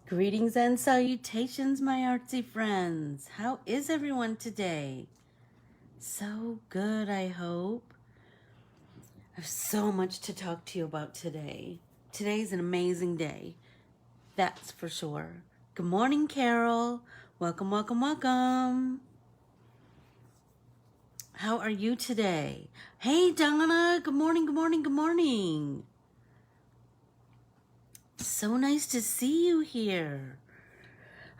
Greetings and salutations, my artsy friends. How is everyone today? So good, I hope. I have so much to talk to you about today. Today's an amazing day. That's for sure. Good morning, Carol. Welcome, welcome, welcome. How are you today? Hey, Donna. Good morning, good morning, good morning. So nice to see you here.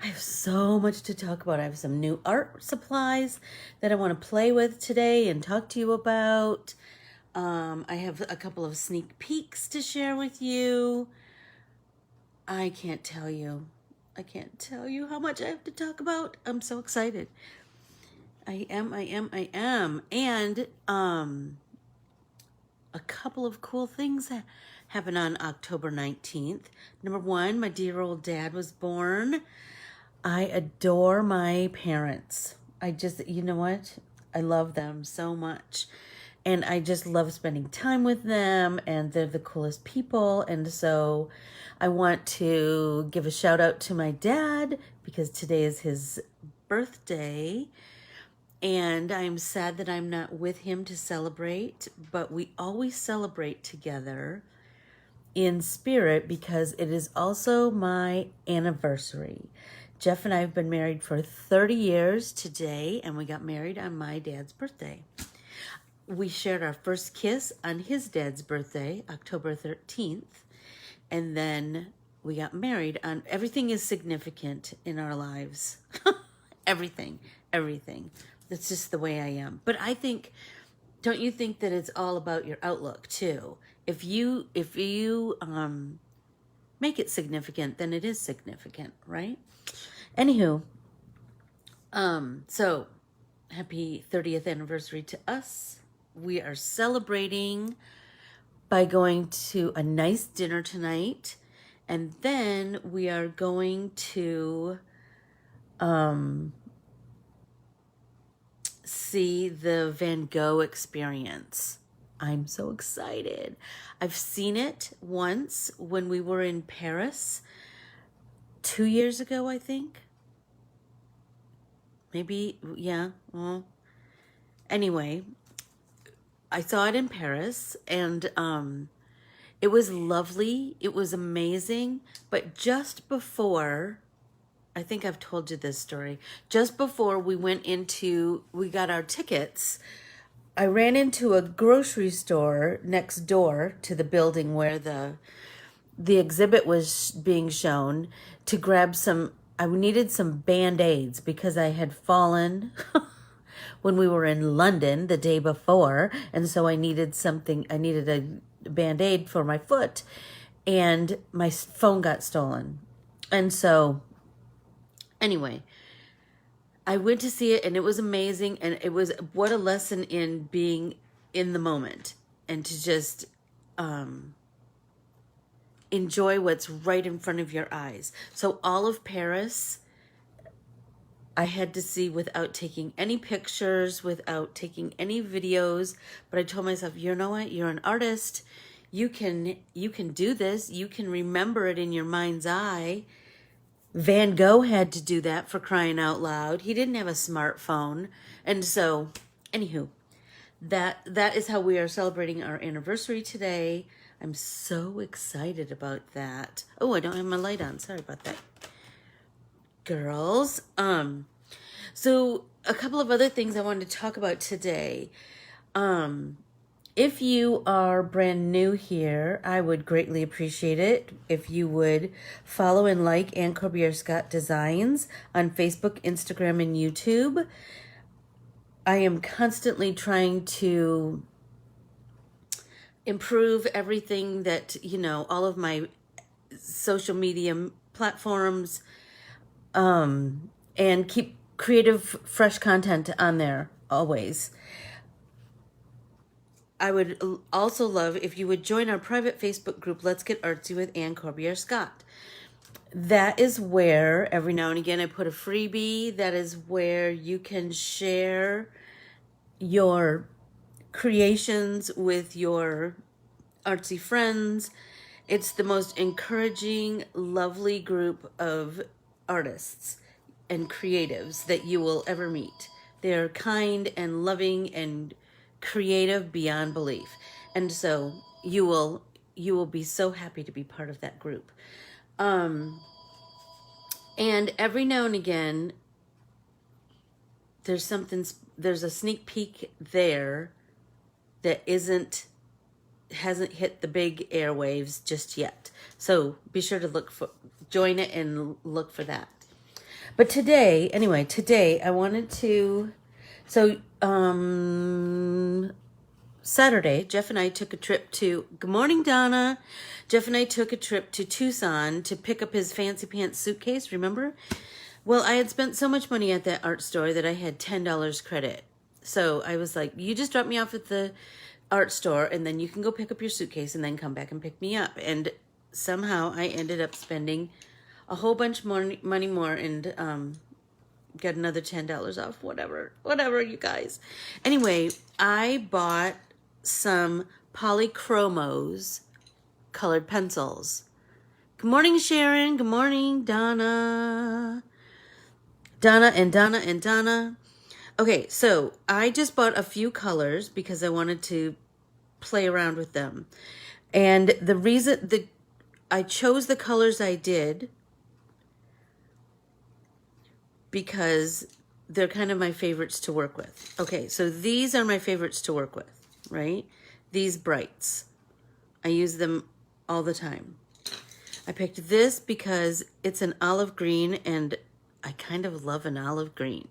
I have so much to talk about. I have some new art supplies that I want to play with today and talk to you about. I have a couple of sneak peeks to share with you. I can't tell you. I can't tell you how much I have to talk about. I'm so excited. I am. And a couple of cool things that happened on October 19th. Number one, my dear old dad was born. I adore my parents. You know what? I love them so much. And I just love spending time with them, and they're the coolest people. And so I want to give a shout out to my dad because today is his birthday. And I'm sad that I'm not with him to celebrate, but we always celebrate together in spirit because it is also my anniversary. Jeff and I have been married for 30 years today, and we got married on my dad's birthday. We shared our first kiss on his dad's birthday, October 13th, and then we got married on... Everything is significant in our lives. Everything. That's just the way I am. But I think, don't you think that it's all about your outlook too? If you make it significant, then it is significant, right? Anywho, so happy 30th anniversary to us. We are celebrating by going to a nice dinner tonight, and then we are going to see the Van Gogh experience. I'm so excited. I've seen it once when we were in Paris 2 years ago, I think. Maybe, yeah. Well, anyway, I saw it in Paris, and it was lovely. It was amazing. But just before, I think I've told you this story, just before we got our tickets, I ran into a grocery store next door to the building where the exhibit was being shown to grab I needed some Band-Aids because I had fallen when we were in London the day before. And so I needed a Band-Aid for my foot, and my phone got stolen. And so anyway, I went to see it, and it was amazing. And it was, what a lesson in being in the moment and to just enjoy what's right in front of your eyes. So all of Paris, I had to see without taking any pictures, without taking any videos. But I told myself, you know what? You're an artist. You can do this. You can remember it in your mind's eye. Van Gogh had to do that, for crying out loud. He didn't have a smartphone. And so, anywho, that is how we are celebrating our anniversary today. I'm so excited about that. Oh, I don't have my light on. Sorry about that, girls. So a couple of other things I wanted to talk about today. If you are brand new here, I would greatly appreciate it if you would follow and like Corbiere-Scott Designs on Facebook, Instagram, and YouTube. I am constantly trying to improve everything that, all of my social media platforms, and keep creative, fresh content on there always. I would also love if you would join our private Facebook group, Let's Get Artsy with Corbiere-Scott. That is where every now and again I put a freebie. That is where you can share your creations with your artsy friends It's the most encouraging, lovely group of artists and creatives that you will ever meet. They're kind and loving and creative beyond belief. And so you will be so happy to be part of that group. And every now and again, there's a sneak peek there that hasn't hit the big airwaves just yet. So be sure to join it and look for that. But today I wanted to, Saturday, Jeff and I took a trip to, good morning, Donna. Jeff and I took a trip to Tucson to pick up his fancy pants suitcase, remember? Well, I had spent so much money at that art store that I had $10 credit. So I was like, you just drop me off at the art store and then you can go pick up your suitcase and then come back and pick me up. And somehow I ended up spending a whole bunch more money more and got another $10 off, whatever, you guys. Anyway, I bought some polychromos colored pencils. Good morning, Sharon. Good morning, Donna. Donna. Okay, so I just bought a few colors because I wanted to play around with them. And the reason I chose the colors I did because they're kind of my favorites to work with. Okay, so these are my favorites to work with, right? These brights. I use them all the time. I picked this because it's an olive green and I kind of love an olive green.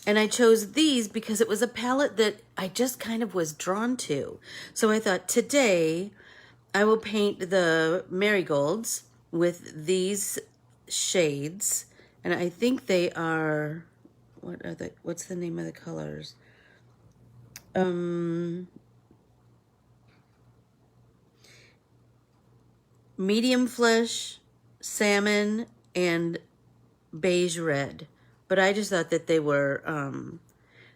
And I chose these because it was a palette that I just kind of was drawn to. So I thought today I will paint the marigolds with these shades. And I think they are, what's the name of the colors? Medium flesh, salmon, and beige red. But I just thought that they were,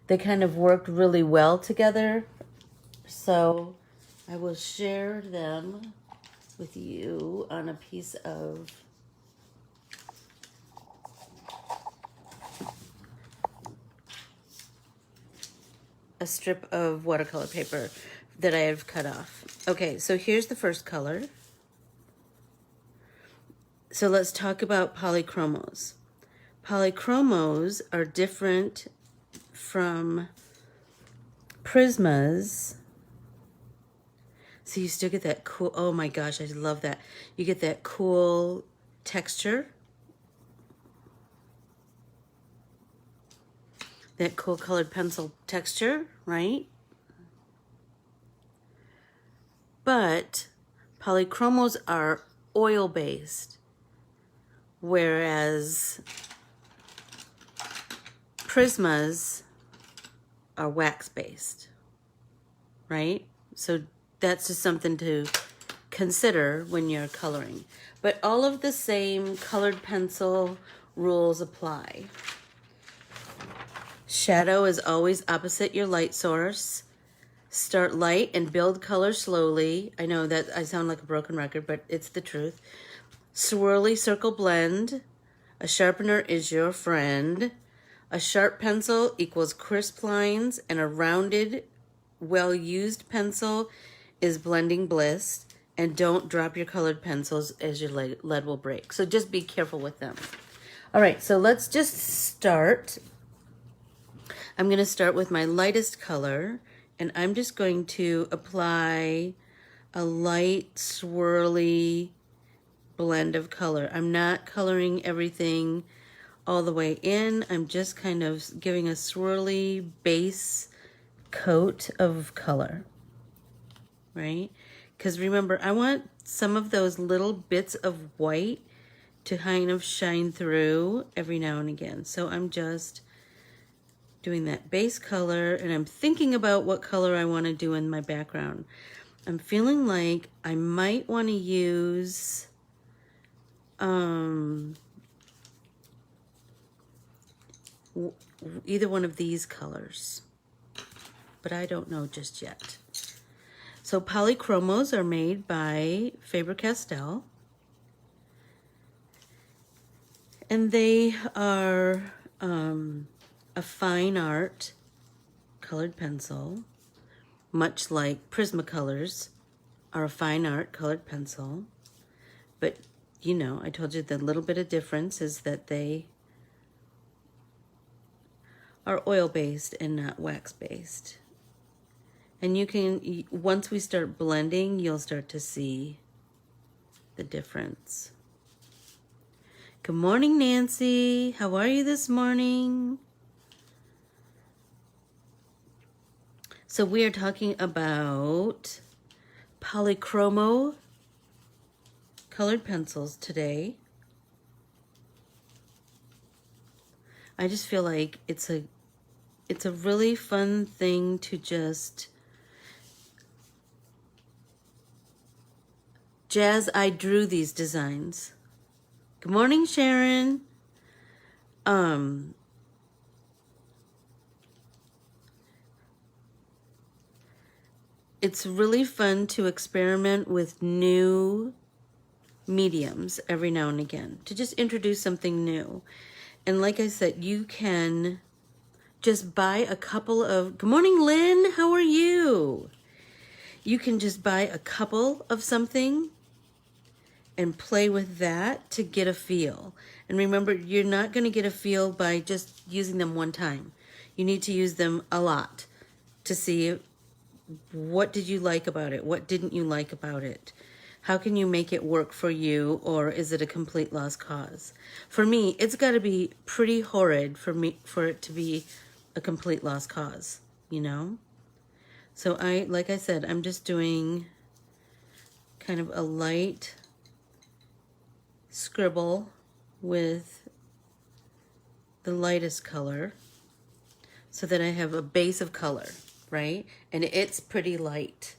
they kind of worked really well together. So I will share them with you on a piece of a strip of watercolor paper that I have cut off. Okay, so here's the first color. So let's talk about polychromos. Polychromos are different from prismas. So you still get that cool, oh my gosh, I love that. You get that cool texture. That cool colored pencil texture, right? But polychromos are oil-based, whereas prismas are wax-based, right? So that's just something to consider when you're coloring. But all of the same colored pencil rules apply. Shadow is always opposite your light source. Start light and build color slowly. I know that I sound like a broken record, but it's the truth. Swirly circle blend. A sharpener is your friend. A sharp pencil equals crisp lines, and a rounded, well-used pencil is blending bliss. And don't drop your colored pencils as your lead will break. So just be careful with them. All right, so let's just start. I'm going to start with my lightest color, and I'm just going to apply a light, swirly blend of color. I'm not coloring everything all the way in. I'm just kind of giving a swirly base coat of color, right? Because remember, I want some of those little bits of white to kind of shine through every now and again. So I'm just doing that base color, and I'm thinking about what color I want to do in my background. I'm feeling like I might want to use either one of these colors, but I don't know just yet. So polychromos are made by Faber-Castell. And they are a fine art colored pencil, much like Prismacolors are a fine art colored pencil. But, you know, I told you the little bit of difference is that they are oil-based and not wax-based. And you can, once we start blending, you'll start to see the difference. Good morning, Nancy. How are you this morning? So we are talking about polychromo colored pencils today. I just feel like it's a really fun thing to just I drew these designs. Good morning, Sharon. It's really fun to experiment with new mediums every now and again, to just introduce something new. And like I said, you can just buy a couple of, good morning, Lynn, how are you? You can just buy a couple of something and play with that to get a feel. And remember, you're not going to get a feel by just using them one time. You need to use them a lot to see what did you like about it, what didn't you like about it. How can you make it work for you, or is it a complete lost cause? For me, it's got to be pretty horrid for it to be a complete lost cause, you know? So like I said, I'm just doing kind of a light scribble with the lightest color so that I have a base of color, right? And it's pretty light.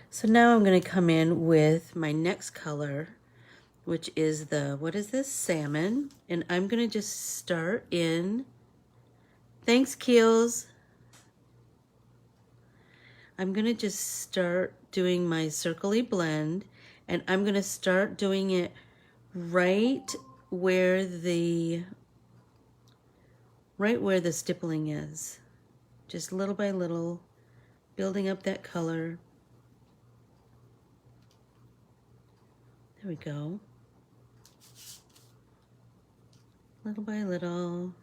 So now I'm going to come in with my next color, which is what is this? Salmon. And I'm going to just start in, thanks, Keels. I'm going to just start doing my circle-y blend, and I'm going to start doing it right where the stippling is. Just little by little, building up that color. There we go. Little by little.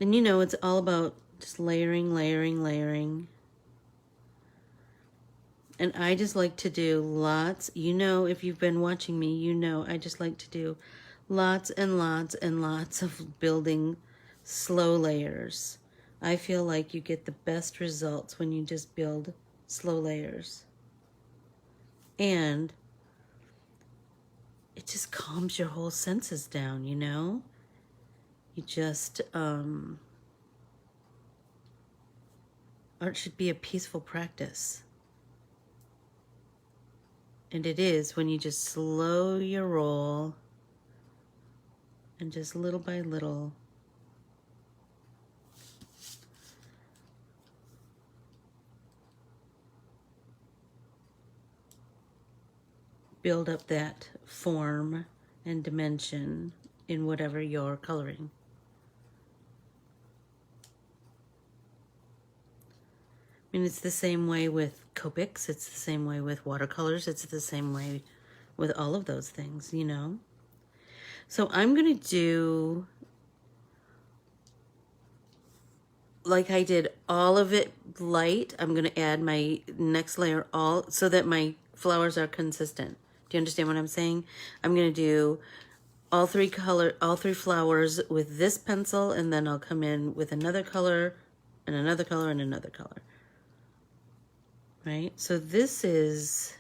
And you know, it's all about just layering, layering, layering. And I just like to do lots. You know, if you've been watching me, you know I just like to do lots and lots and lots of building slow layers. I feel like you get the best results when you just build slow layers. And it just calms your whole senses down, you know? You just, art should be a peaceful practice. And it is when you just slow your roll and just little by little build up that form and dimension in whatever you're coloring. I mean, it's the same way with Copics, it's the same way with watercolors, it's the same way with all of those things, you know? So I'm gonna do, like I did all of it light, I'm gonna add my next layer all, so that my flowers are consistent. Do you understand what I'm saying? I'm gonna do all three flowers with this pencil, and then I'll come in with another color, and another color, and another color. Right? So this is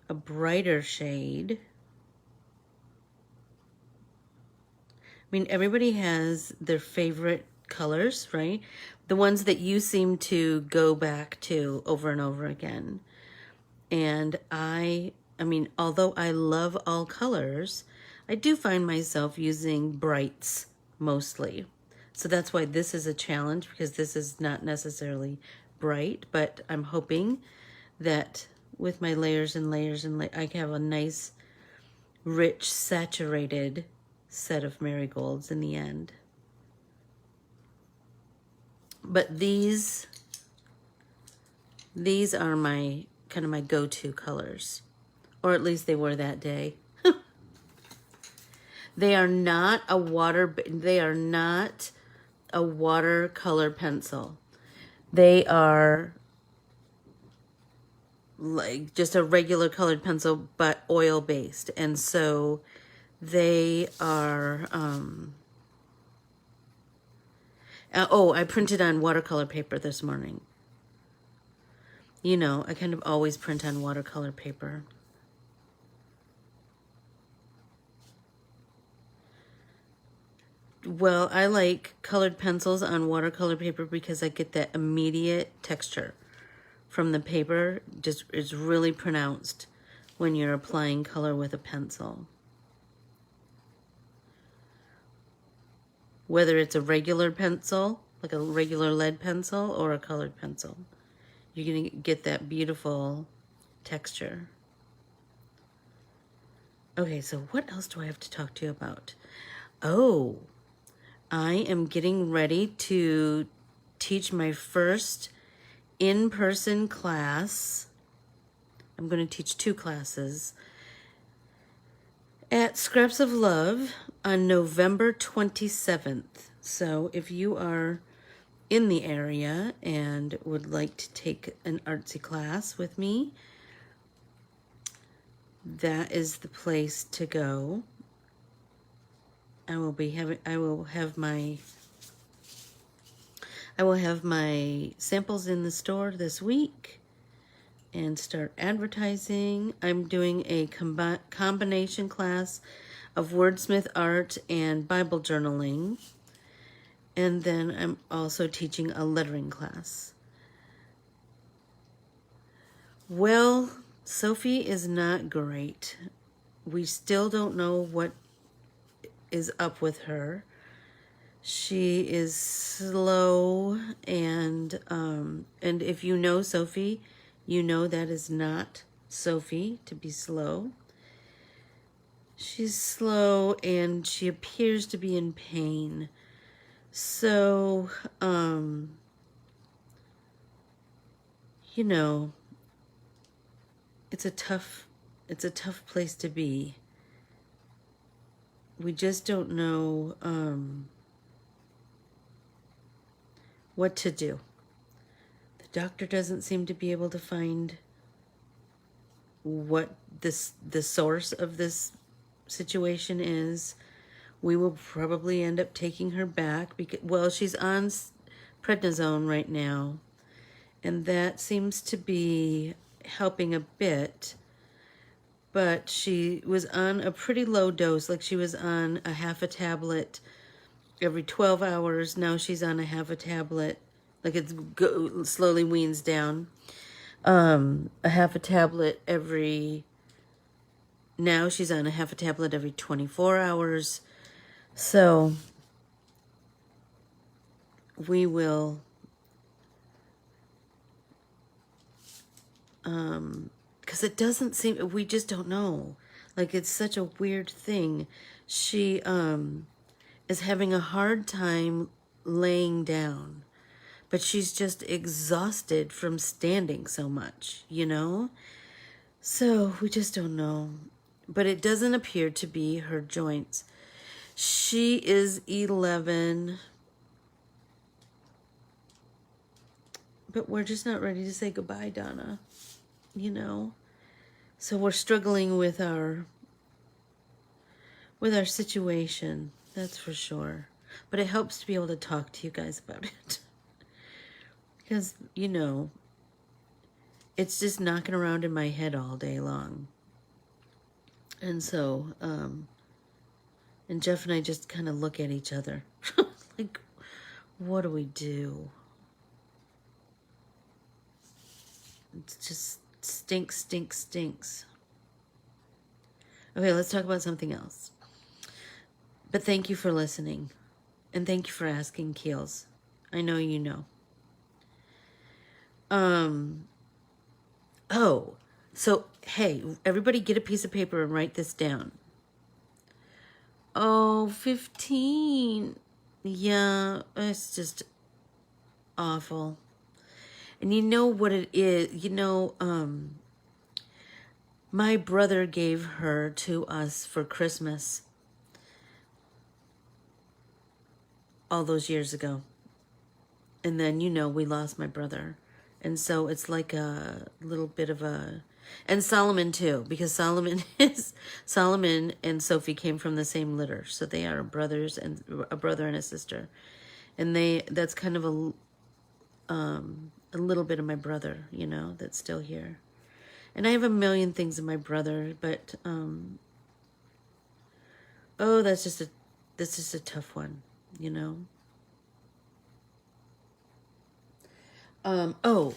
a brighter shade. I mean, everybody has their favorite colors, right? The ones that you seem to go back to over and over again. And I mean, although I love all colors, I do find myself using brights mostly. So that's why this is a challenge, because this is not necessarily bright, but I'm hoping that with my layers and layers and I have a nice, rich, saturated set of marigolds in the end. But these are my kind of my go-to colors, or at least they were that day. They are not a watercolor pencil. They are like just a regular colored pencil, but oil based. And so they are, oh, I printed on watercolor paper this morning. You know, I kind of always print on watercolor paper. Well, I like colored pencils on watercolor paper because I get that immediate texture from the paper. Just is really pronounced when you're applying color with a pencil. Whether it's a regular pencil, like a regular lead pencil, or a colored pencil, you're going to get that beautiful texture. Okay, so what else do I have to talk to you about? Oh, I am getting ready to teach my first in-person class. I'm going to teach 2 classes at Scraps of Love on November 27th. So if you are in the area and would like to take an artsy class with me, that is the place to go. I will have my samples in the store this week and start advertising. I'm doing a combination class of wordsmith art and Bible journaling. And then I'm also teaching a lettering class. Well, Sophie is not great. We still don't know what is up with her. She is slow, and if you know Sophie, you know that is not Sophie to be slow. She's slow and she appears to be in pain. So, you know, it's a tough place to be. We just don't know what to do. The doctor doesn't seem to be able to find what the source of this situation is. We will probably end up taking her back because, well, she's on prednisone right now, and that seems to be helping a bit. But she was on a pretty low dose, like she was on a half a tablet every 12 hours. Now she's on a half a tablet, like it slowly weans down. A half a tablet now she's on a half a tablet every 24 hours. So we will, because it doesn't seem, we just don't know. Like, it's such a weird thing. She is having a hard time laying down, but she's just exhausted from standing so much, you know? So we just don't know. But it doesn't appear to be her joints. She is 11, but we're just not ready to say goodbye, Donna, you know? So we're struggling with our situation, that's for sure. But it helps to be able to talk to you guys about it. Because, you know, it's just knocking around in my head all day long. And so, and Jeff and I just kind of look at each other. Like, what do we do? It just stinks. Okay, let's talk about something else. But thank you for listening. And thank you for asking, Keels. I know you know. Oh, so hey, everybody get a piece of paper and write this down. Oh, 15. Yeah, it's just awful. And you know what it is? My brother gave her to us for Christmas all those years ago. And then, we lost my brother. And so it's like a little bit of a... And Solomon too, because Solomon and Sophie came from the same litter. So they are brothers, and a brother and a sister. And that's kind of a little bit of my brother, that's still here. And I have a million things in my brother, but that's just a tough one,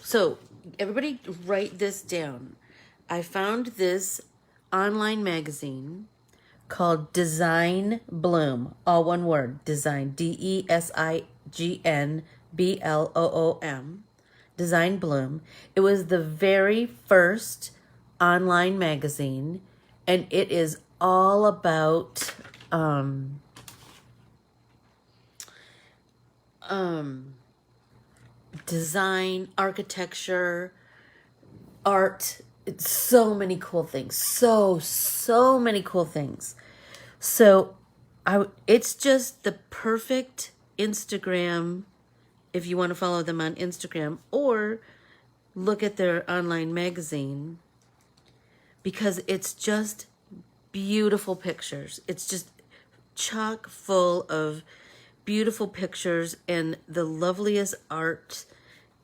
So everybody write this down. I found this online magazine called Design Bloom, all one word, Design, DESIGN Design Bloom. It was the very first online magazine, and it is all about design, architecture, art. It's so many cool things. So many cool things. So it's just the perfect Instagram, if you want to follow them on Instagram, or look at their online magazine, because it's just beautiful pictures. It's just chock full of beautiful pictures and the loveliest art.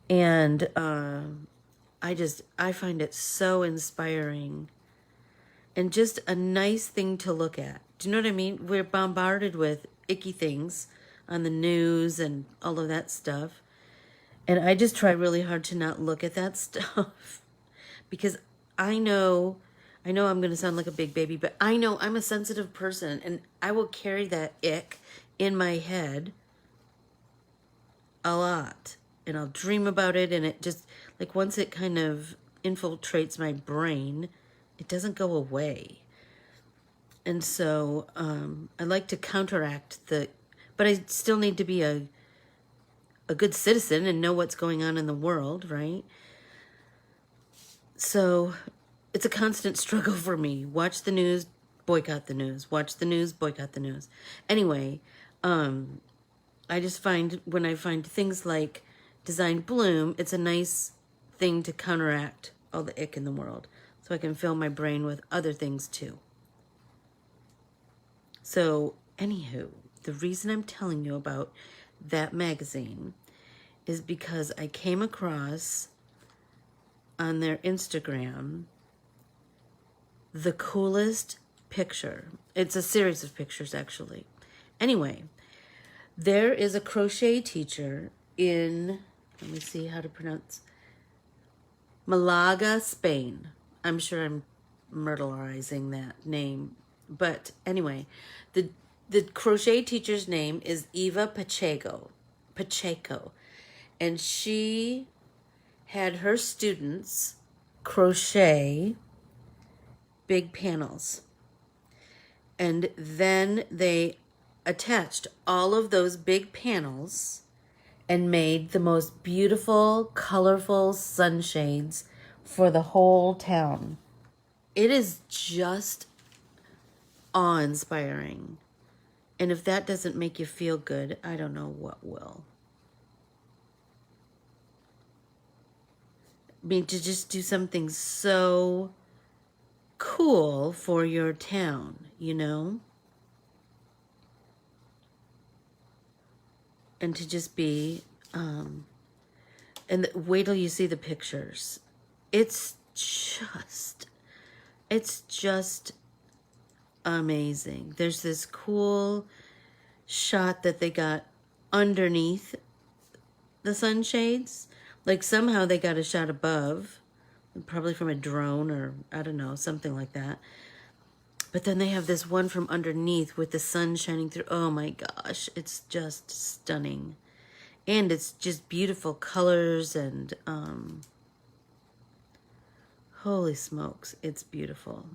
And I find it so inspiring and just a nice thing to look at. Do you know what I mean? We're bombarded with icky things on the news and all of that stuff. And I just try really hard to not look at that stuff because I know I'm going to sound like a big baby, but I know I'm a sensitive person, and I will carry that ick in my head a lot. And I'll dream about it, and it just, like, once it kind of infiltrates my brain, it doesn't go away. And so I like to counteract but I still need to be a good citizen and know what's going on in the world, right? So it's a constant struggle for me. Watch the news, boycott the news. Watch the news, boycott the news. Anyway, I just find when I find things like Design Bloom, it's a nice thing to counteract all the ick in the world, so I can fill my brain with other things too. So, anywho, the reason I'm telling you about that magazine is because I came across on their Instagram the coolest picture. It's a series of pictures, actually. Anyway, there is a crochet teacher in, let me see how to pronounce, Malaga, Spain. I'm sure I'm myrtleizing that name. But anyway, the crochet teacher's name is Eva Pacheco. And she had her students crochet big panels. And then they attached all of those big panels and made the most beautiful, colorful sunshades for the whole town. It is just awe-inspiring. And if that doesn't make you feel good, I don't know what will. I mean, to just do something so cool for your town, and to just be, and wait till you see the pictures. It's just amazing. There's this cool shot that they got underneath the sunshades. Like somehow they got a shot above, probably from a drone or I don't know, something like that. But then they have this one from underneath with the sun shining through. Oh my gosh, it's just stunning. And it's just beautiful colors and holy smokes, it's beautiful.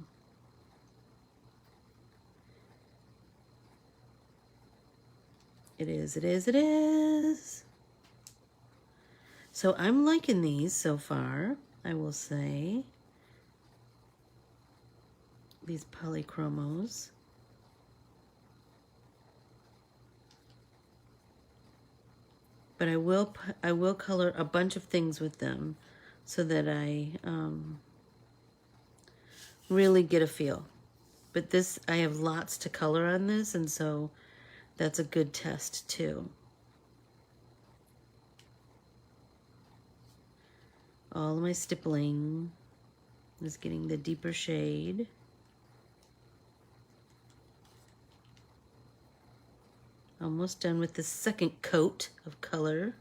It is, it is, it is. So I'm liking these so far, I will say. These polychromos. But I will color a bunch of things with them so that I really get a feel. But this, I have lots to color on this, and so that's a good test too. All of my stippling is getting the deeper shade. Almost done with the second coat of color.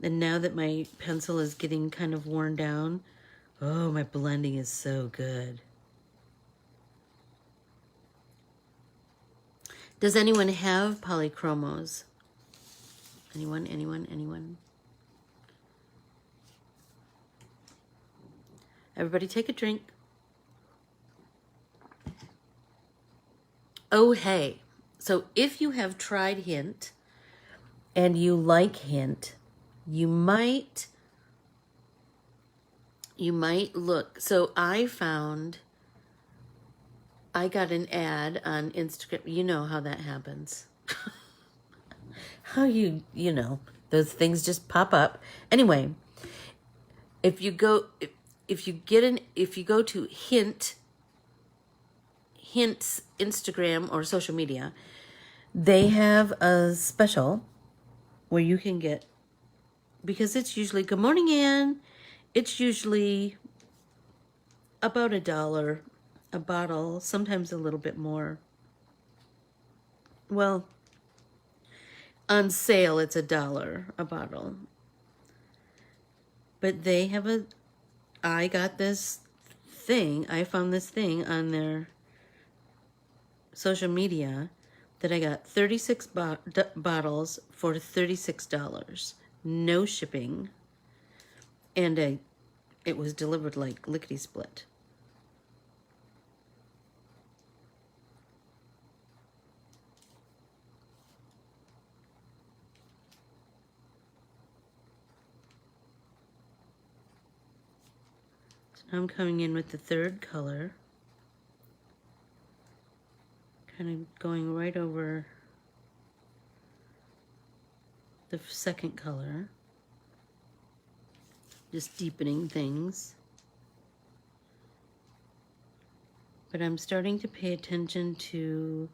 And now that my pencil is getting kind of worn down, oh, my blending is so good. Does anyone have polychromos? Anyone, anyone, anyone? Everybody take a drink. Oh, hey. So if you have tried Hint and you like Hint, you might look. So I got an ad on Instagram. You know how that happens. How you know, those things just pop up. Anyway, if you go to Hint's Instagram or social media, they have a special where you can get, because it's usually, good morning, Ann. It's usually about $1 a bottle, sometimes a little bit more. Well, on sale, it's $1 a bottle. But they have I got this thing, I found this thing on their social media that I got 36 bottles for $36. No shipping. And it was delivered like lickety-split. So now I'm coming in with the third color. Kind of going right over the second color. Just deepening things. But I'm starting to pay attention to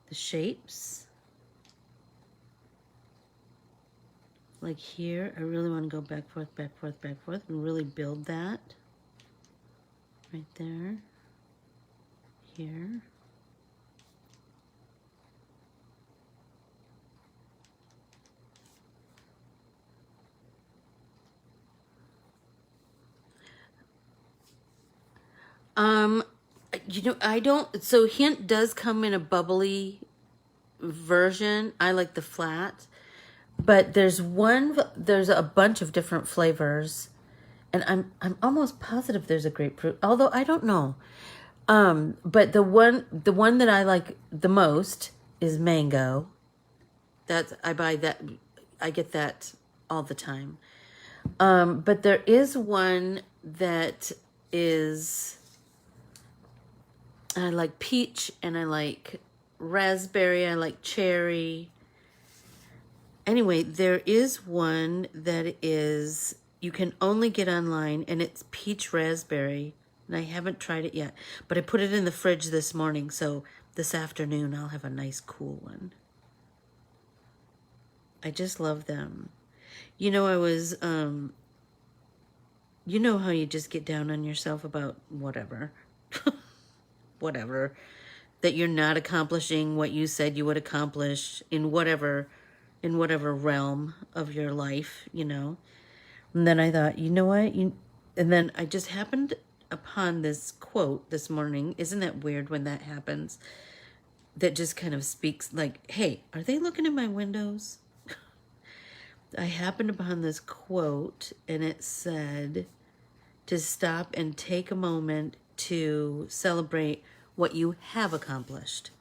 the shapes. Like here, I really want to go back, forth, back, forth, back, forth, and really build that. Right there. Here. I don't, so Hint does come in a bubbly version. I like the flat, but there's a bunch of different flavors, and I'm almost positive there's a grapefruit, although I don't know. But the one that I like the most is mango. I buy that, I get that all the time. But there is one that is, I like peach, and I like raspberry, I like cherry. Anyway, there is one that is, you can only get online, and it's peach raspberry, and I haven't tried it yet. But I put it in the fridge this morning, so this afternoon I'll have a nice cool one. I just love them. You know, I was, you know how you just get down on yourself about whatever. Whatever, that you're not accomplishing what you said you would accomplish in whatever realm of your life, you know. And then I thought, you know what? And then I just happened, upon this quote this morning. Isn't that weird when that happens? That just kind of speaks like, hey, are they looking at my windows? I happened upon this quote, and it said to stop and take a moment to celebrate what you have accomplished.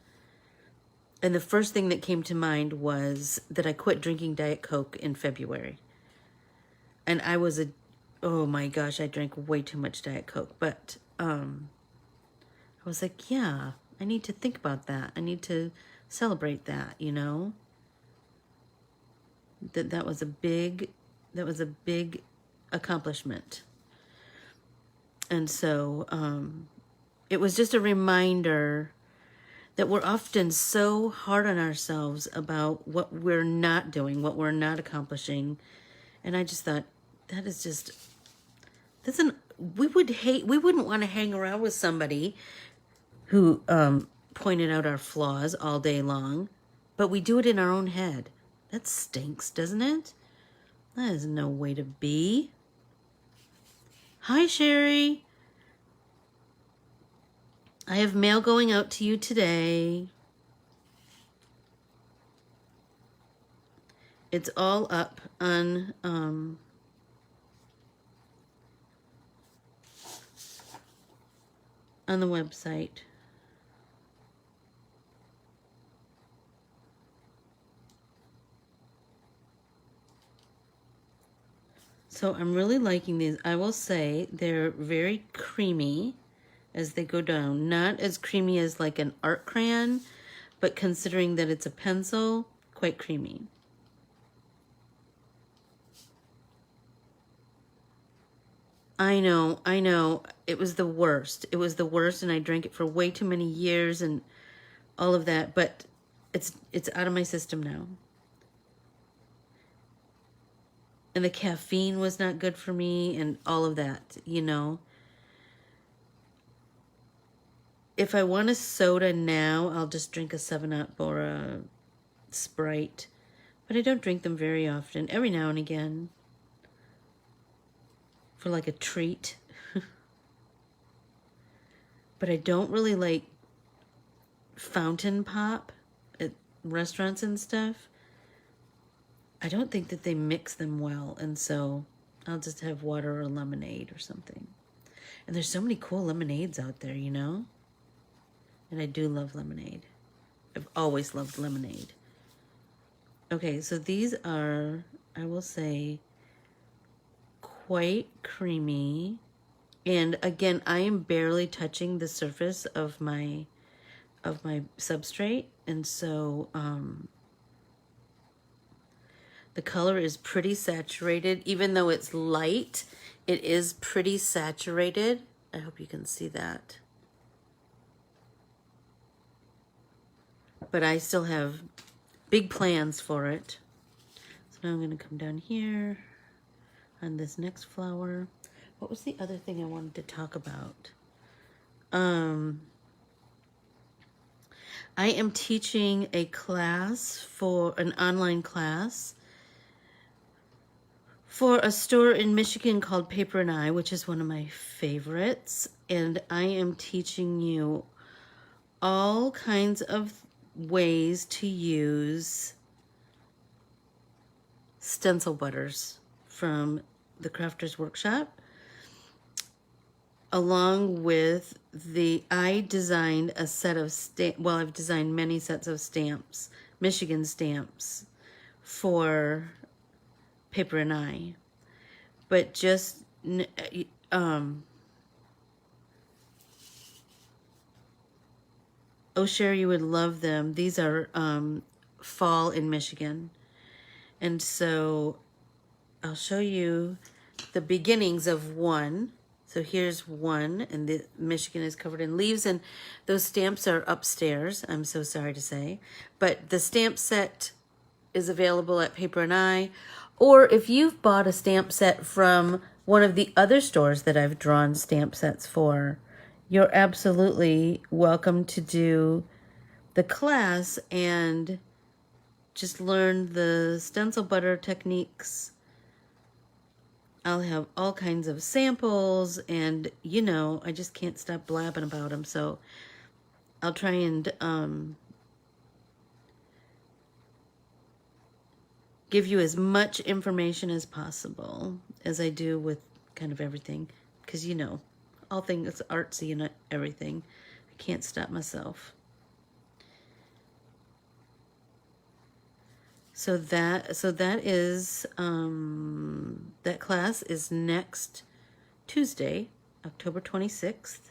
And the first thing that came to mind was that I quit drinking Diet Coke in February. And oh my gosh, I drank way too much Diet Coke. But I was like, yeah, I need to think about that. I need to celebrate that, you know? That was a big accomplishment. And so it was just a reminder that we're often so hard on ourselves about what we're not doing, what we're not accomplishing. And I just thought, we wouldn't want to hang around with somebody who pointed out our flaws all day long, but we do it in our own head. That stinks, doesn't it? That is no way to be. Hi, Sherry. I have mail going out to you today. It's all up on the website. So I'm really liking these. I will say they're very creamy as they go down. Not as creamy as like an art crayon, but considering that it's a pencil, quite creamy. I know. It was the worst. It was the worst, and I drank it for way too many years and all of that, but it's out of my system now. And the caffeine was not good for me and all of that, you know. If I want a soda now, I'll just drink a 7-Up or a Sprite. But I don't drink them very often. Every now and again. For like a treat. But I don't really like fountain pop at restaurants and stuff. I don't think that they mix them well, and so I'll just have water or lemonade or something. And there's so many cool lemonades out there, you know? And I do love lemonade. I've always loved lemonade. Okay, so these are, I will say, quite creamy. And again, I am barely touching the surface of my substrate, and so the color is pretty saturated. Even though it's light, it is pretty saturated. I hope you can see that. But I still have big plans for it. So now I'm going to come down here on this next flower. What was the other thing I wanted to talk about? I am teaching a class, for an online class, for a store in Michigan called Paper and I, which is one of my favorites. And I am teaching you all kinds of ways to use stencil butters from the Crafter's Workshop, along with I designed a set of I've designed many sets of stamps, Michigan stamps, for Paper and I, but just oh, Sherry, you would love them. These are fall in Michigan, and so I'll show you the beginnings of one. So here's one, and the Michigan is covered in leaves, and those stamps are upstairs, I'm so sorry to say. But the stamp set is available at Paper and I, or if you've bought a stamp set from one of the other stores that I've drawn stamp sets for, you're absolutely welcome to do the class and just learn the stencil butter techniques I'll have all kinds of samples, and you know, I just can't stop blabbing about them. So I'll try and give you as much information as possible, as I do with kind of everything, because you know, all things artsy and everything. I can't stop myself. So that is that class is next Tuesday, October 26th.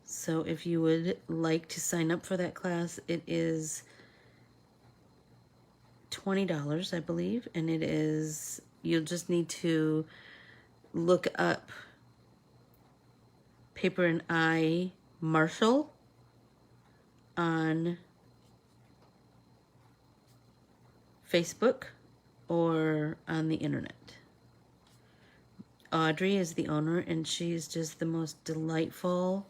So if you would like to sign up for that class, it is $20, I believe, and it is, you'll just need to look up Paper and I Marshall on Facebook or on the internet. Audrey is the owner, and she's just the most delightful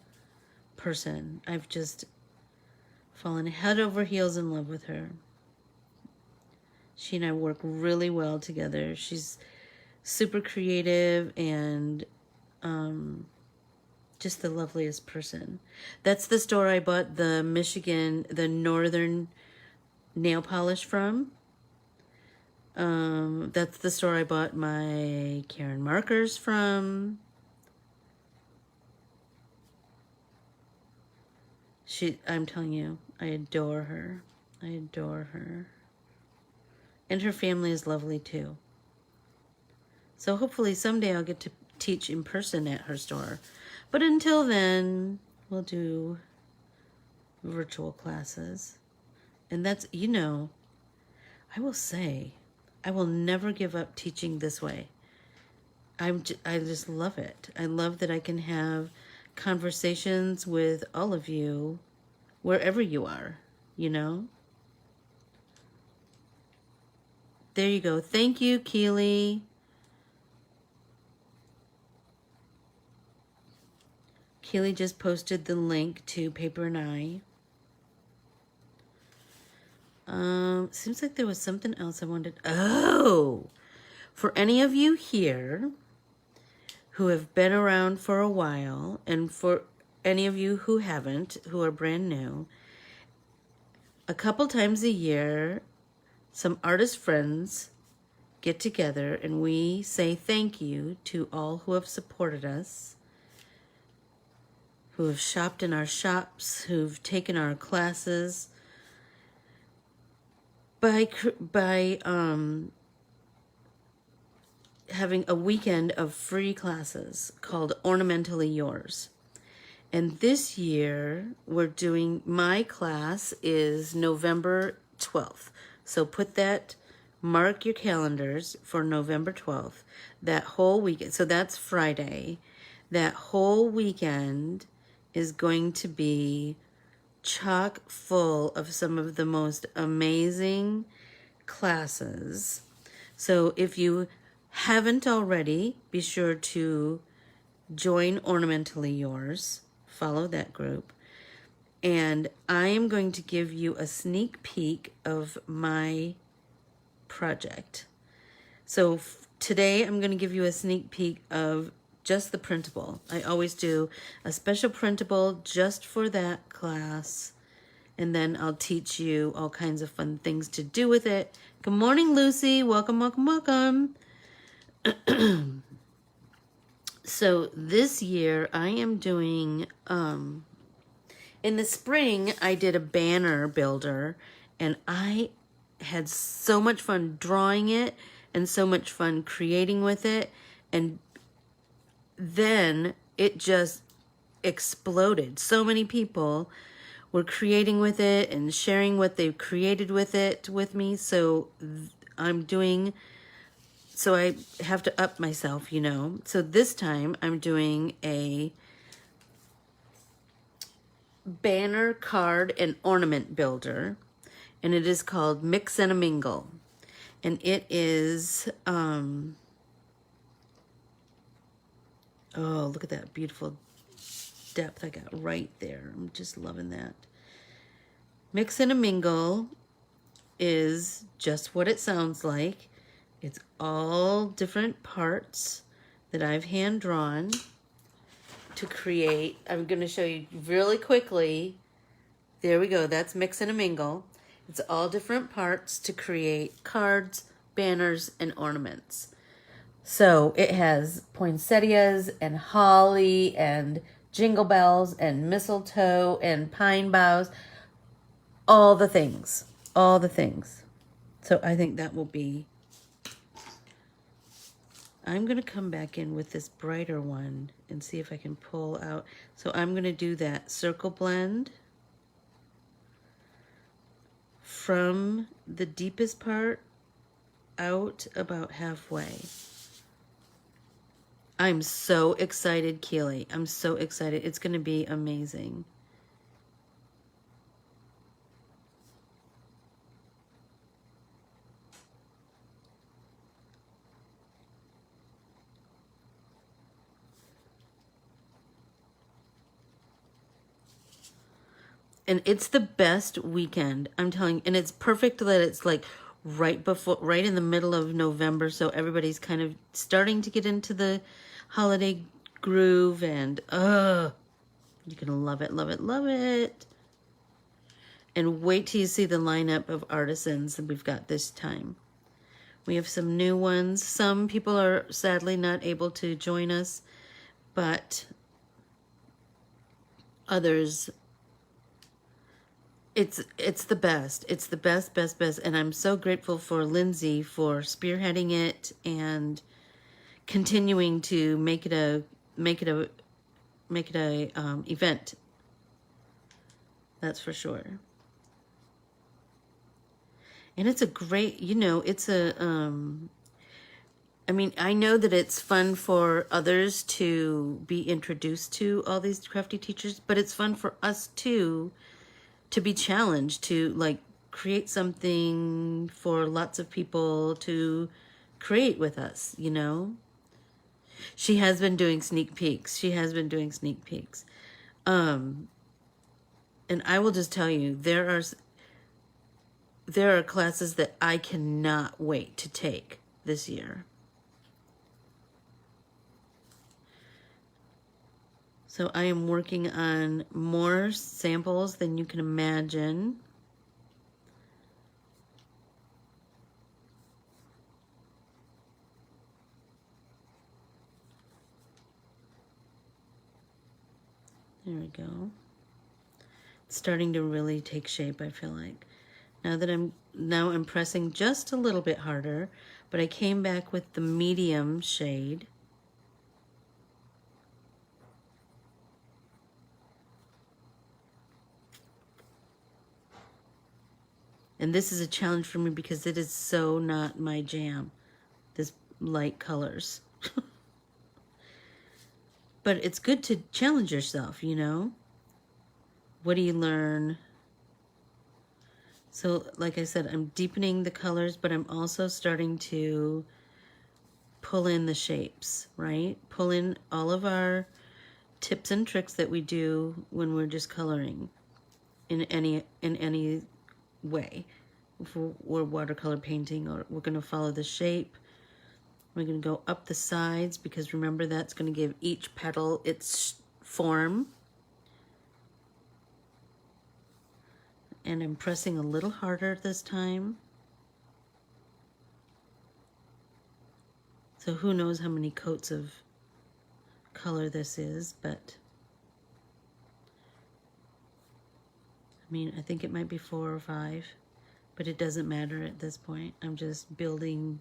person. I've just fallen head over heels in love with her. She and I work really well together. She's super creative and just the loveliest person. That's the store I bought the northern nail polish from. That's the store I bought my Karen markers from. I'm telling you, I adore her. I adore her. And her family is lovely too. So hopefully someday I'll get to teach in person at her store. But until then, we'll do virtual classes. And that's, you know, I will say, I will never give up teaching this way. I just love it. I love that I can have conversations with all of you wherever you are, you know? There you go. Thank you, Keely. Keely just posted the link to Paper and I. Seems like there was something else I wanted. Oh, for any of you here who have been around for a while, and for any of you who haven't, who are brand new, a couple times a year, some artist friends get together and we say thank you to all who have supported us, who have shopped in our shops, who've taken our classes, by having a weekend of free classes called Ornamentally Yours. And this year we're doing, my class is November 12th. So mark your calendars for November 12th. That whole weekend, so that's Friday. That whole weekend is going to be chock full of some of the most amazing classes. So if you haven't already, be sure to join Ornamentally Yours. Follow that group. And I am going to give you a sneak peek of my project. So today I'm going to give you a sneak peek of just the printable. I always do a special printable just for that class. And then I'll teach you all kinds of fun things to do with it. Good morning, Lucy. Welcome, welcome, welcome. So this year I am doing, in the spring I did a banner builder, and I had so much fun drawing it and so much fun creating with it. And then it just exploded. So many people were creating with it and sharing what they've created with it with me. So so I have to up myself, you know. So this time I'm doing a banner, card, and ornament builder. And it is called Mix and a Mingle. And it is, oh, look at that beautiful depth I got right there. I'm just loving that. Mix and a Mingle is just what it sounds like. It's all different parts that I've hand drawn to create. I'm going to show you really quickly. There we go. That's Mix and a Mingle. It's all different parts to create cards, banners, and ornaments. So it has poinsettias and holly and jingle bells and mistletoe and pine boughs. All the things. All the things. So I think that will be... I'm going to come back in with this brighter one and see if I can pull out. So I'm going to do that circle blend from the deepest part out about halfway. I'm so excited, Keely. I'm so excited. It's going to be amazing. And it's the best weekend, I'm telling you. And it's perfect that it's like right in the middle of November, so everybody's kind of starting to get into the holiday groove, and you're gonna love it, love it, love it. And wait till you see the lineup of artisans that we've got this time. We have some new ones. Some people are sadly not able to join us, but others, it's the best. It's the best, best, best. And I'm so grateful for Lindsay for spearheading it and continuing to make it a event. That's for sure. And it's a great, it's a I mean, I know that it's fun for others to be introduced to all these crafty teachers, but it's fun for us too to be challenged to like create something for lots of people to create with us, She has been doing sneak peeks. And I will just tell you, there are classes that I cannot wait to take this year. So I am working on more samples than you can imagine. There we go. It's starting to really take shape, I feel like. Now I'm pressing just a little bit harder, but I came back with the medium shade. And this is a challenge for me because it is so not my jam, this light colors. But it's good to challenge yourself, What do you learn? So, like I said, I'm deepening the colors, but I'm also starting to pull in the shapes, right? Pull in all of our tips and tricks that we do when we're just coloring in any way. If we're watercolor painting, or we're going to follow the shape. We're going to go up the sides because remember that's going to give each petal its form. And I'm pressing a little harder this time. So who knows how many coats of color this is, but I mean, I think it might be 4 or 5, but it doesn't matter at this point. I'm just building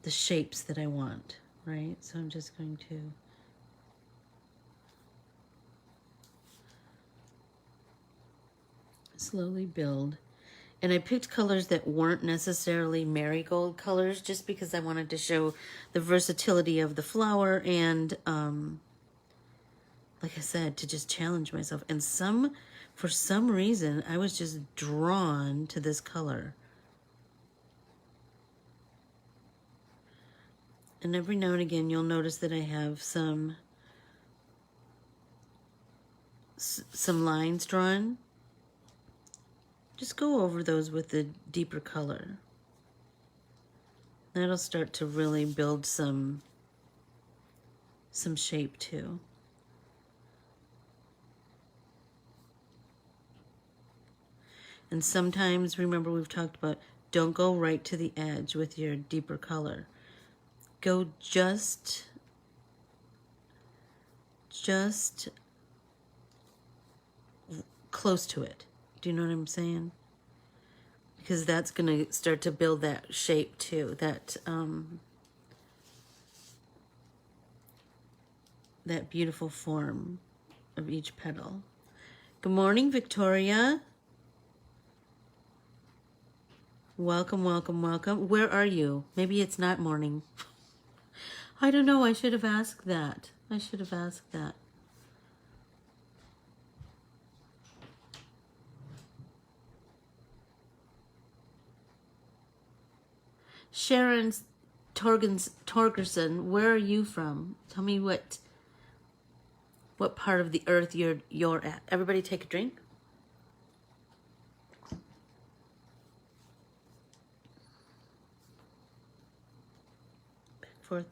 the shapes that I want, right? So I'm just going to slowly build. And I picked colors that weren't necessarily marigold colors just because I wanted to show the versatility of the flower and, like I said, to just challenge myself. And for some reason, I was just drawn to this color. And every now and again, you'll notice that I have some lines drawn. Just go over those with the deeper color. That'll start to really build some shape too. And sometimes, remember we've talked about, don't go right to the edge with your deeper color. Go just close to it. Do you know what I'm saying? Because that's going to start to build that shape too, that beautiful form of each petal. Good morning, Victoria. Welcome, welcome, welcome. Where are you? Maybe it's not morning. I don't know. I should have asked that. I should have asked that. Sharon Torgerson, where are you from? Tell me what part of the earth you're at. Everybody take a drink.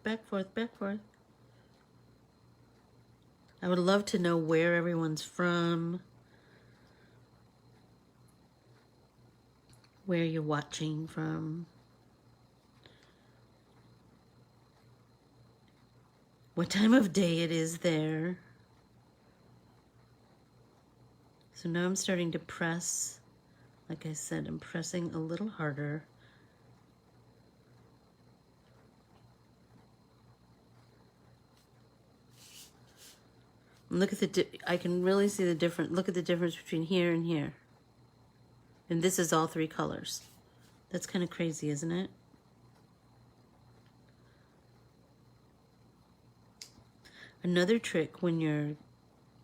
Back forth, back forth. I would love to know where everyone's from, where you're watching from, what time of day it is there. So now I'm starting to press. Like I said, I'm pressing a little harder. Look at I can really see the difference. Look at the difference between here and here. And this is all three colors. That's kind of crazy, isn't it? Another trick when you're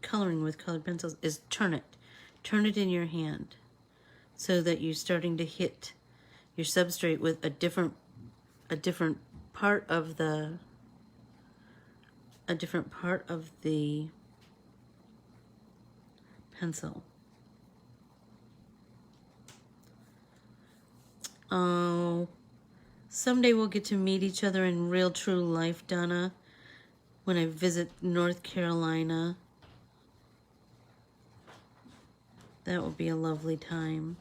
coloring with colored pencils is turn it. Turn it in your hand so that you're starting to hit your substrate with a different part of the pencil. Oh, someday we'll get to meet each other in real true life, Donna, when I visit North Carolina. That will be a lovely time.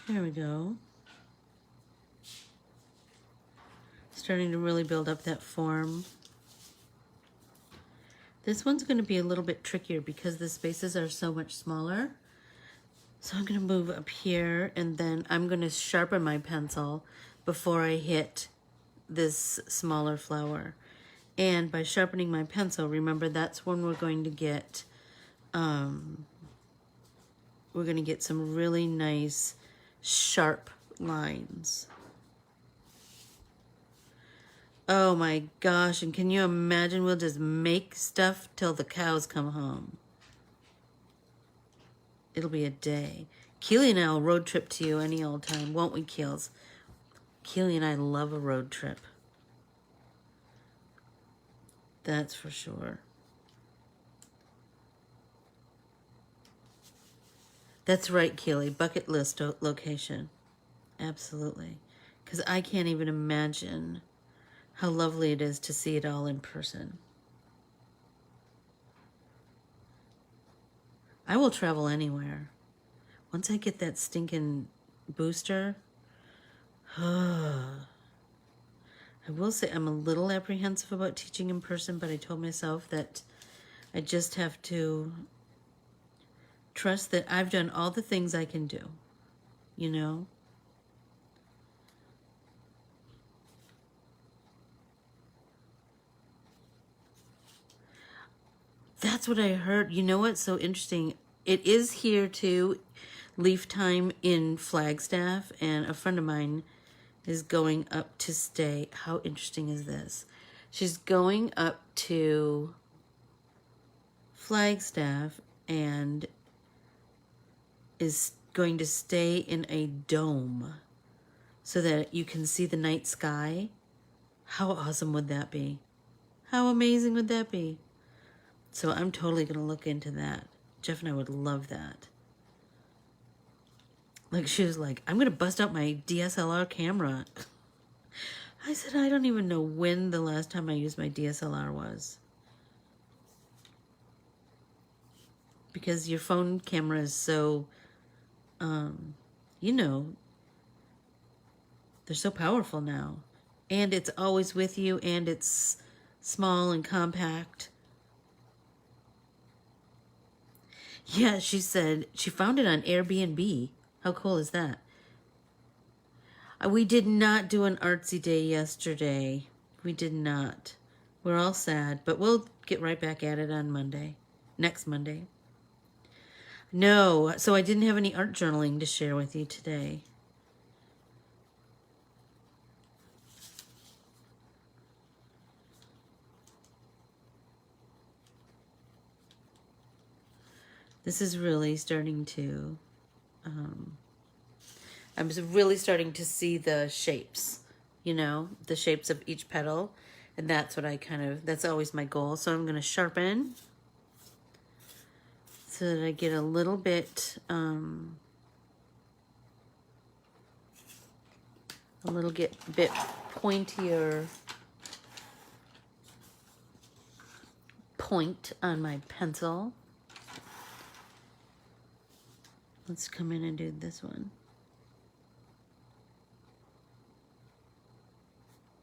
There we go. Starting to really build up that form. This one's going to be a little bit trickier because the spaces are so much smaller. So I'm going to move up here, and then I'm going to sharpen my pencil before I hit this smaller flower. And by sharpening my pencil, remember that's when we're going to get some really nice sharp lines. Oh my gosh, and can you imagine we'll just make stuff till the cows come home. It'll be a day. Keely and I will road trip to you any old time, won't we, Keels? Keely and I love a road trip. That's for sure. That's right, Keely. Bucket list location. Absolutely. Because I can't even imagine how lovely it is to see it all in person. I will travel anywhere. Once I get that stinking booster, I will say I'm a little apprehensive about teaching in person, but I told myself that I just have to trust that I've done all the things I can do, you know? That's what I heard. You know what's so interesting? It is here too, leaf time in Flagstaff, and a friend of mine is going up to stay. How interesting is this? She's going up to Flagstaff and is going to stay in a dome so that you can see the night sky. How awesome would that be? How amazing would that be? So I'm totally going to look into that. Jeff and I would love that. Like, she was like, I'm going to bust out my DSLR camera. I said, I don't even know when the last time I used my DSLR was. Because your phone camera is so, you know, they're so powerful now. And it's always with you, and it's small and compact. Yeah, she said she found it on Airbnb. How cool is that? We did not do an artsy day yesterday. We did not. We're all sad, but we'll get right back at it on Monday. Next Monday. No, so I didn't have any art journaling to share with you today. This is really starting to, I'm really starting to see the shapes, you know, the shapes of each petal. And that's what that's always my goal. So I'm going to sharpen so that I get a little bit, bit pointier point on my pencil. Let's come in and do this one.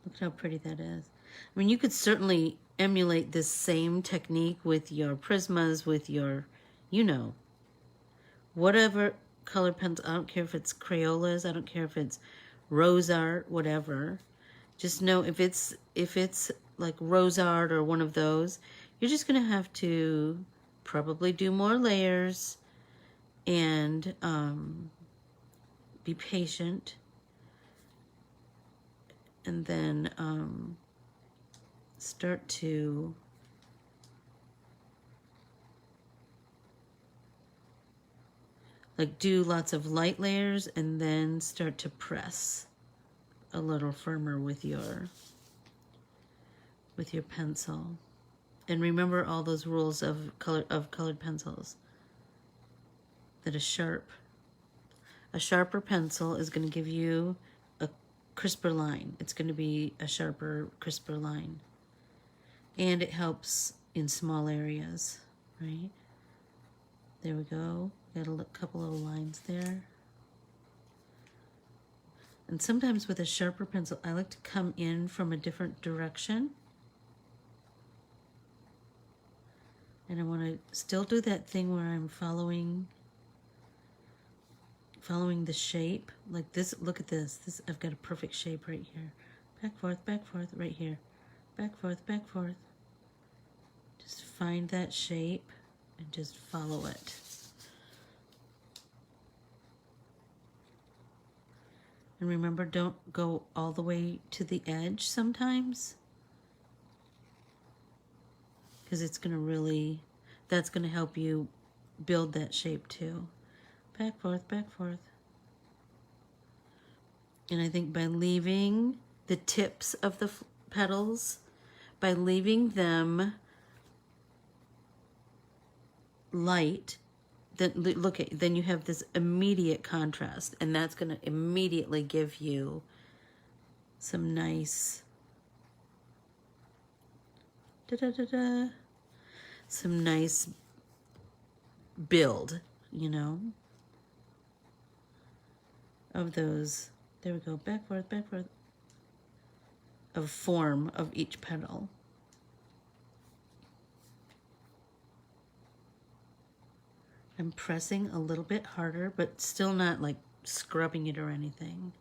Look how pretty that is. I mean, you could certainly emulate this same technique with your Prismas, with your, you know, whatever color pencil. I don't care if it's Crayolas. I don't care if it's Rose Art, whatever. Just know if it's like Rose Art or one of those, you're just going to have to probably do more layers and be patient. And then start to like do lots of light layers and then start to press a little firmer with your pencil. And remember all those rules of colored pencils. That a sharper pencil is going to give you a crisper line. It's going to be a sharper, crisper line. And it helps in small areas, right? There we go. Got a couple little lines there. And sometimes with a sharper pencil, I like to come in from a different direction. And I want to still do that thing where I'm following the shape. Like this, look at this. I've got a perfect shape right here. Back, forth, right here. Back, forth. Just find that shape and just follow it. And remember, don't go all the way to the edge sometimes. Because it's going to really, that's going to help you build that shape too. Back, forth. And I think by leaving the tips of the petals, by leaving them light, then you have this immediate contrast, and that's going to immediately give you some nice some nice build, you know, of those. There we go. Back, forth. Of form of each petal. I'm pressing a little bit harder, but still not like scrubbing it or anything.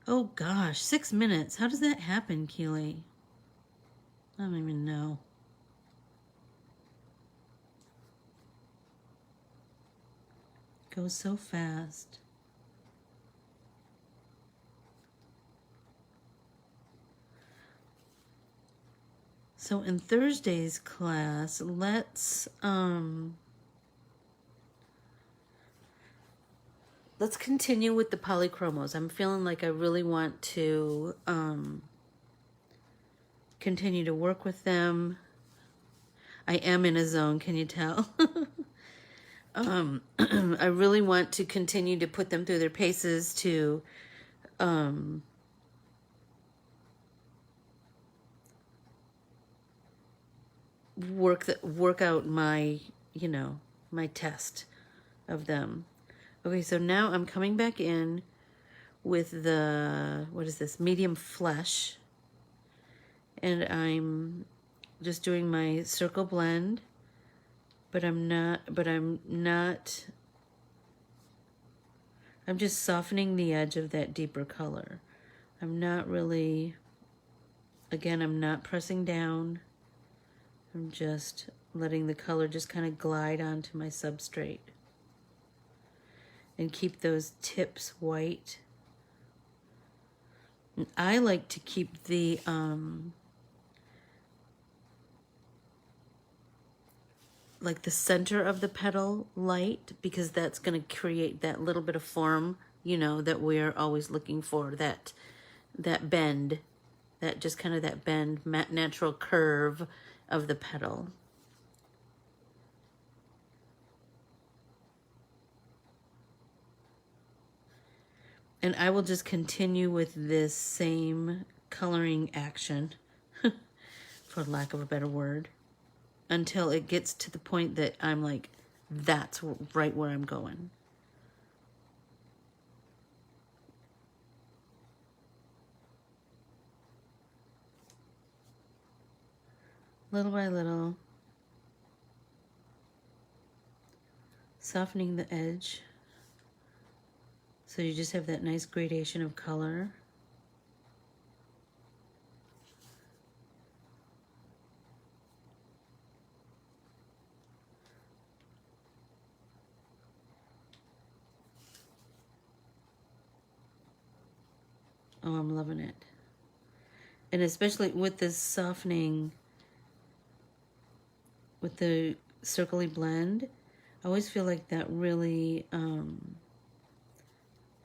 Oh gosh, 6 minutes. How does that happen, Keely? I don't even know. Goes so fast. So in Thursday's class, let's continue with the polychromos. I'm feeling like I really want to continue to work with them. I am in a zone, can you tell? I really want to continue to put them through their paces to work out my, my test of them. Okay, so now I'm coming back in with the, what is this, medium flesh. And I'm just doing my circle blend, I'm just softening the edge of that deeper color. I'm not really, again, I'm not pressing down. I'm just letting the color just kind of glide onto my substrate. And keep those tips white. And I like to keep the like the center of the petal light, because that's going to create that little bit of form, that we're always looking for, that bend, that just kind of that bend, natural curve of the petal. And I will just continue with this same coloring action, for lack of a better word, until it gets to the point that I'm like, that's right where I'm going. Little by little, softening the edge. So you just have that nice gradation of color. Oh, I'm loving it. And especially with this softening, with the circly blend, I always feel like that really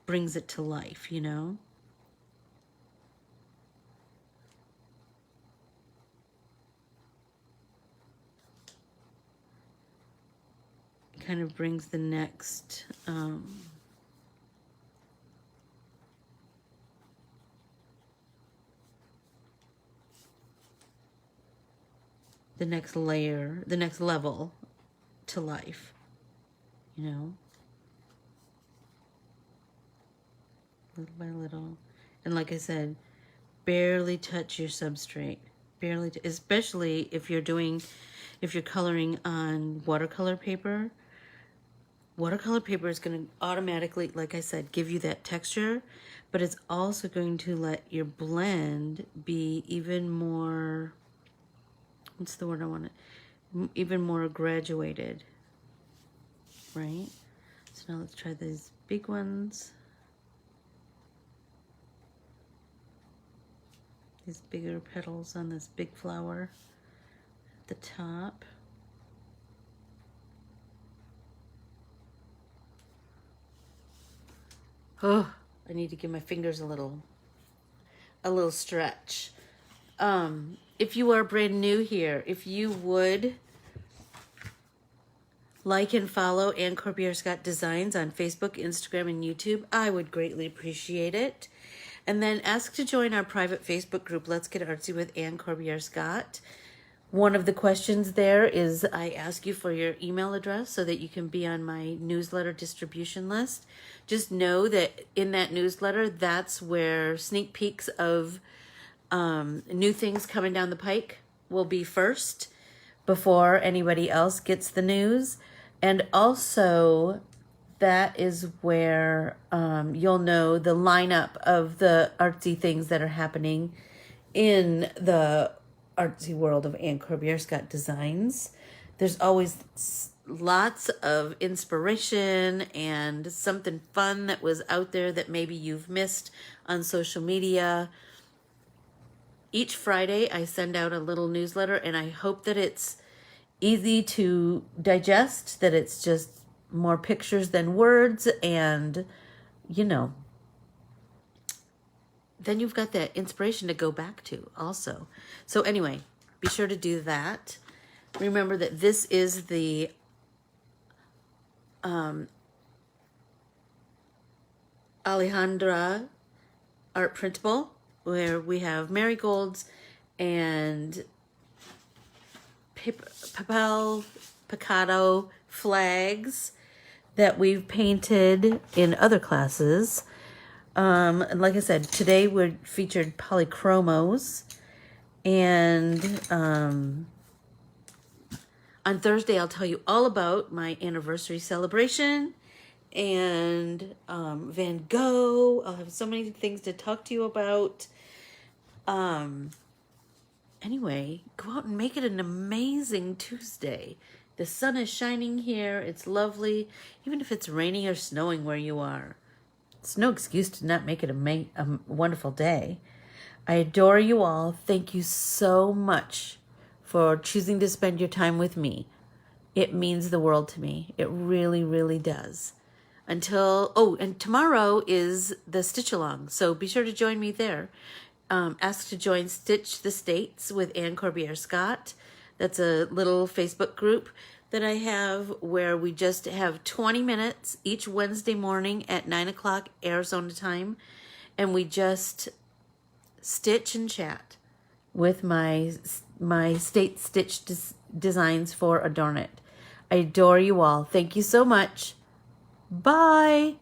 brings it to life, It kind of brings the next the next layer, the next level to life, little by little. And like I said, barely touch your substrate, barely, especially if you're coloring on watercolor paper. Watercolor paper is going to automatically, like I said, give you that texture, but it's also going to let your blend be even more, what's the word I want? Even more graduated, right? So now let's try these big ones. These bigger petals on this big flower at the top. Oh, I need to give my fingers a little stretch. If you are brand new here, if you would like and follow Anne Corbiere-Scott Designs on Facebook, Instagram, and YouTube, I would greatly appreciate it. And then ask to join our private Facebook group, Let's Get Artsy with Anne Corbiere-Scott. One of the questions there is I ask you for your email address so that you can be on my newsletter distribution list. Just know that in that newsletter, that's where sneak peeks of new things coming down the pike will be first before anybody else gets the news. And also, that is where you'll know the lineup of the artsy things that are happening in the artsy world of Anne Corbiere-Scott Designs. There's always lots of inspiration and something fun that was out there that maybe you've missed on social media. Each Friday I send out a little newsletter, and I hope that it's easy to digest, that it's just more pictures than words, and then you've got that inspiration to go back to also. So anyway, be sure to do that. Remember that this is the Alejandra art printable, where we have marigolds and papel picado flags that we've painted in other classes. And like I said, today we're featured polychromos, and on Thursday I'll tell you all about my anniversary celebration and Van Gogh. I'll have so many things to talk to you about. Anyway, go out and make it an amazing Tuesday. The sun is shining here. It's lovely. Even if it's raining or snowing where you are, it's no excuse to not make it a wonderful day. I adore you all. Thank you so much for choosing to spend your time with me. It means the world to me. It really, really does. And tomorrow is the Stitch Along, so be sure to join me there. Ask to join Stitch the States with Corbiere-Scott. That's a little Facebook group that I have where we just have 20 minutes each Wednesday morning at 9 o'clock Arizona time, and we just stitch and chat with my state stitch designs for Adorn It. I adore you all. Thank you so much. Bye.